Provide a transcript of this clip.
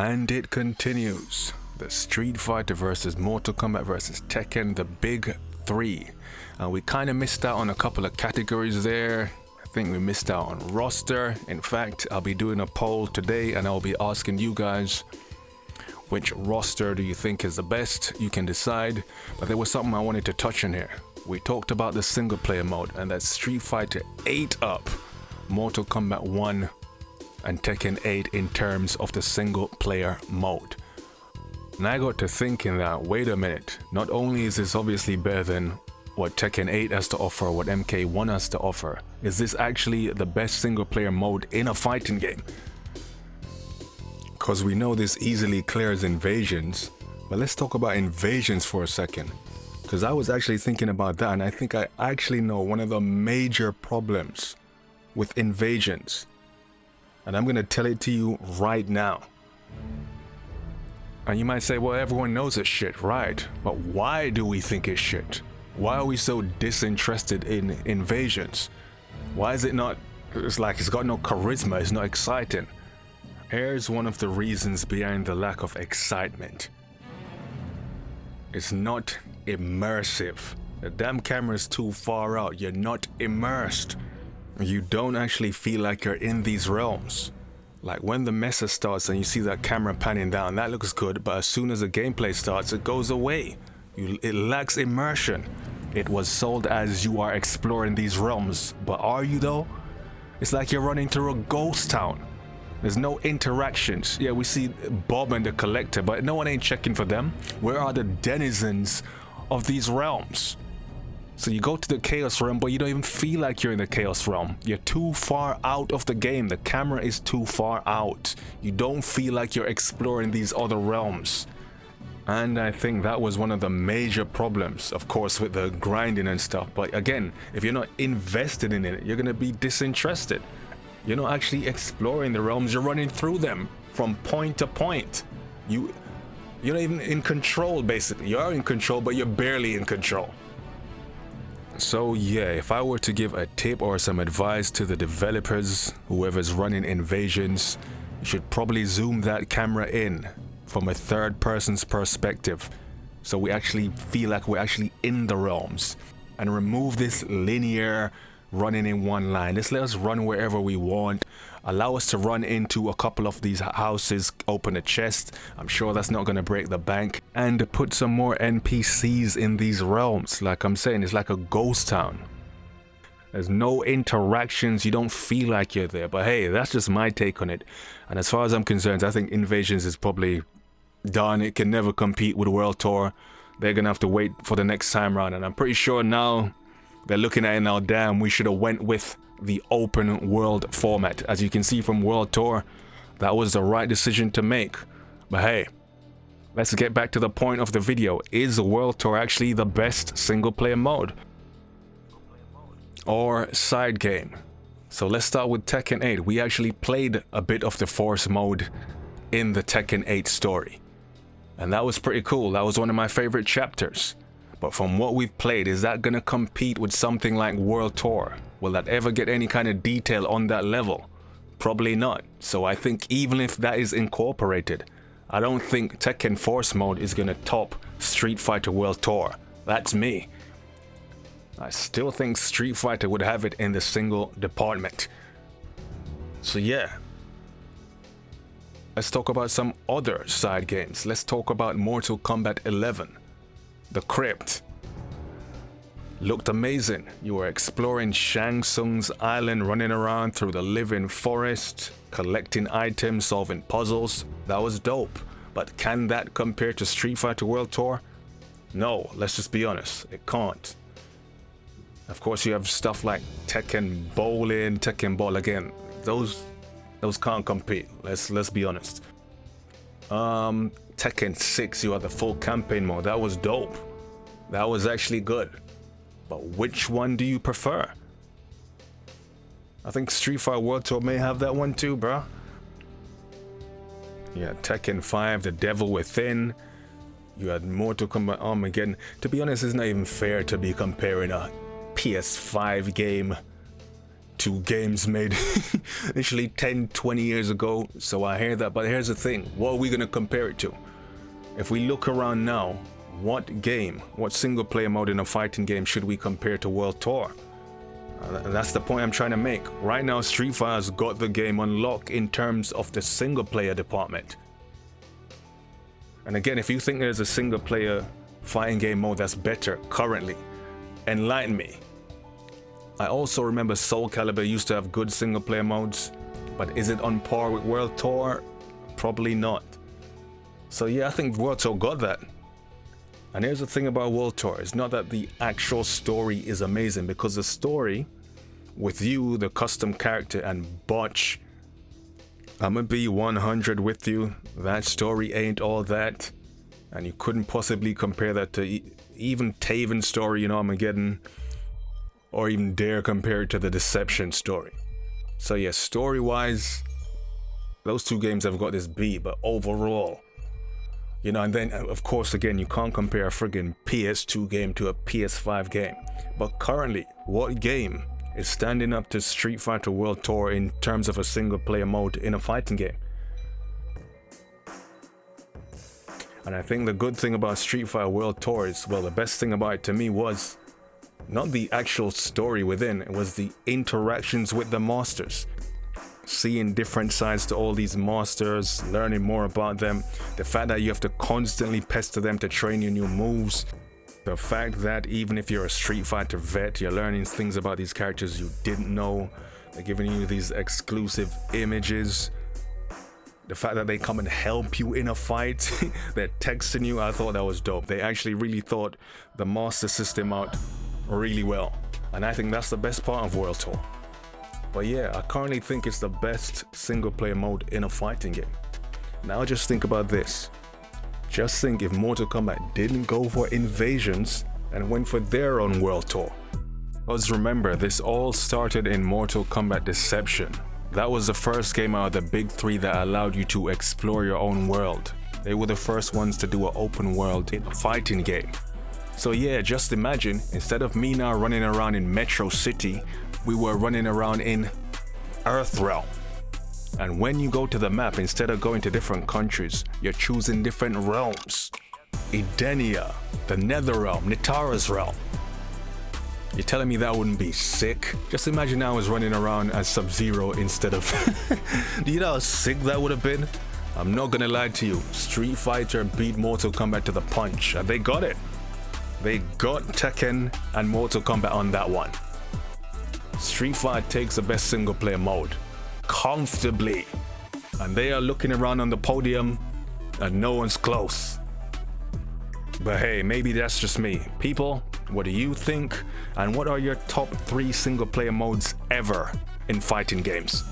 And it continues. The Street Fighter versus Mortal Kombat versus Tekken, the big three. We kind of missed out on a couple of categories there. I think we missed out on roster. In fact, I'll be doing a poll today and I'll be asking you guys which roster do you think is the best. You can decide. But there was something I wanted to touch on here. We talked about the single player mode, and that Street Fighter ate up Mortal Kombat 1 and Tekken 8 in terms of the single player mode. And I got to thinking that, wait a minute, not only is this obviously better than what Tekken 8 has to offer, what MK1 has to offer, is this actually the best single player mode in a fighting game? Because we know this easily clears invasions, but let's talk about invasions for a second. Because I was actually thinking about that, and I think I actually know one of the major problems with invasions. And I'm going to tell it to you right now. And you might say, well, everyone knows it's shit, right? But why do we think it's shit? Why are we so disinterested in invasions? Why is it not, it's like it's got no charisma, it's not exciting. Here's one of the reasons behind the lack of excitement. It's not immersive. The damn camera's too far out. You're not immersed. You don't actually feel like you're in these realms. Like when the mesa starts and you see that camera panning down, that looks good, but as soon as the gameplay starts, it goes away. It lacks immersion. It was sold as you are exploring these realms, but are you though? It's like you're running through a ghost town. There's no interactions. Yeah, we see Bob and the Collector, but no one ain't checking for them. Where are the denizens of these realms? So you go to the Chaos Realm, but you don't even feel like you're in the Chaos Realm. You're too far out of the game. The camera is too far out. You don't feel like you're exploring these other realms. And I think that was one of the major problems, of course, with the grinding and stuff. But again, if you're not invested in it, you're going to be disinterested. You're not actually exploring the realms, you're running through them from point to point. You're not even in control, basically. You are in control, but you're barely in control. So yeah, if I were to give a tip or some advice to the developers, whoever's running invasions, you should probably zoom that camera in from a third person's perspective, so we actually feel like we're actually in the realms, and remove this linear running in one line. Just let us run wherever we want. Allow us to run into a couple of these houses, open a chest. I'm sure that's not going to break the bank. And put some more NPCs in these realms. Like I'm saying, it's like a ghost town. There's no interactions. You don't feel like you're there. But hey, that's just my take on it. And as far as I'm concerned, I think Invasions is probably done. It can never compete with World Tour. They're going to have to wait for the next time round. And I'm pretty sure now they're looking at it now, damn, we should have went with the open world format. As you can see from World Tour, that was the right decision to make. But hey, let's get back to the point of the video. Is World Tour actually the best single player mode? Or side game? So let's start with Tekken 8. We actually played a bit of the Force mode in the Tekken 8 story. And that was pretty cool. That was one of my favorite chapters. But from what we've played, is that going to compete with something like World Tour? Will that ever get any kind of detail on that level? Probably not. So I think even if that is incorporated, I don't think Tekken Force mode is going to top Street Fighter World Tour. That's me. I still think Street Fighter would have it in the single department. So yeah. Let's talk about some other side games. Let's talk about Mortal Kombat 11. The Crypt. Looked amazing. You were exploring Shang Tsung's island, running around through the living forest, collecting items, solving puzzles. That was dope. But can that compare to Street Fighter World Tour? No, let's just be honest. It can't. Of course, you have stuff like Tekken Bowling, Tekken Ball. Again, those can't compete. Let's be honest. Tekken 6, you had the full campaign mode. That was dope. That was actually good. But which one do you prefer? I think Street Fighter World Tour may have that one too, bro. You had Tekken 5, The Devil Within. You had Mortal Kombat Armageddon. To be honest, it's not even fair to be comparing a PS5 game to games made literally 10, 20 years ago. So I hear that, but here's the thing. What are we gonna compare it to? If we look around now, what single player mode in a fighting game should we compare to World Tour? That's the point I'm trying to make. Right now, Street Fighter's got the game on lock in terms of the single player department. And again, if you think there's a single player fighting game mode that's better currently, enlighten me. I also remember Soul Calibur used to have good single player modes, but is it on par with World Tour? Probably not. So yeah, I think World Tour got that. And here's the thing about World Tour, it's not that the actual story is amazing, because the story with you, the custom character, and Botch, I'm gonna be 100 with you, that story ain't all that. And you couldn't possibly compare that to even Taven's story, you know, Armageddon, or even dare compare it to the Deception story. So yeah, story-wise, those two games have got this beat, but overall, you know, and then of course, again, you can't compare a friggin' PS2 game to a PS5 game. But currently, what game is standing up to Street Fighter World Tour in terms of a single player mode in a fighting game? And I think the good thing about Street Fighter World Tour is, well, the best thing about it to me was not the actual story within, it was the interactions with the masters. Seeing different sides to all these masters, learning more about them, the fact that you have to constantly pester them to train your new moves, the fact that even if you're a Street Fighter vet, you're learning things about these characters you didn't know, they're giving you these exclusive images, the fact that they come and help you in a fight, they're texting you, I thought that was dope. They actually really thought the master system out really well, and I think that's the best part of World Tour. But yeah, I currently think it's the best single player mode in a fighting game. Now just think about this. Just think if Mortal Kombat didn't go for invasions and went for their own World Tour. Because remember, this all started in Mortal Kombat Deception. That was the first game out of the big three that allowed you to explore your own world. They were the first ones to do an open world in a fighting game. So yeah, just imagine, instead of me now running around in Metro City, we were running around in Earthrealm. And when you go to the map, instead of going to different countries, you're choosing different realms. Edenia, the Netherrealm, Nitara's realm. You're telling me that wouldn't be sick? Just imagine I was running around as Sub-Zero instead of... Do you know how sick that would have been? I'm not gonna lie to you, Street Fighter beat Mortal Kombat to the punch, and they got it. They got Tekken and Mortal Kombat on that one. Street Fighter takes the best single player mode, comfortably. And they are looking around on the podium and no one's close. But hey, maybe that's just me. People, what do you think? And what are your top 3 single player modes ever in fighting games?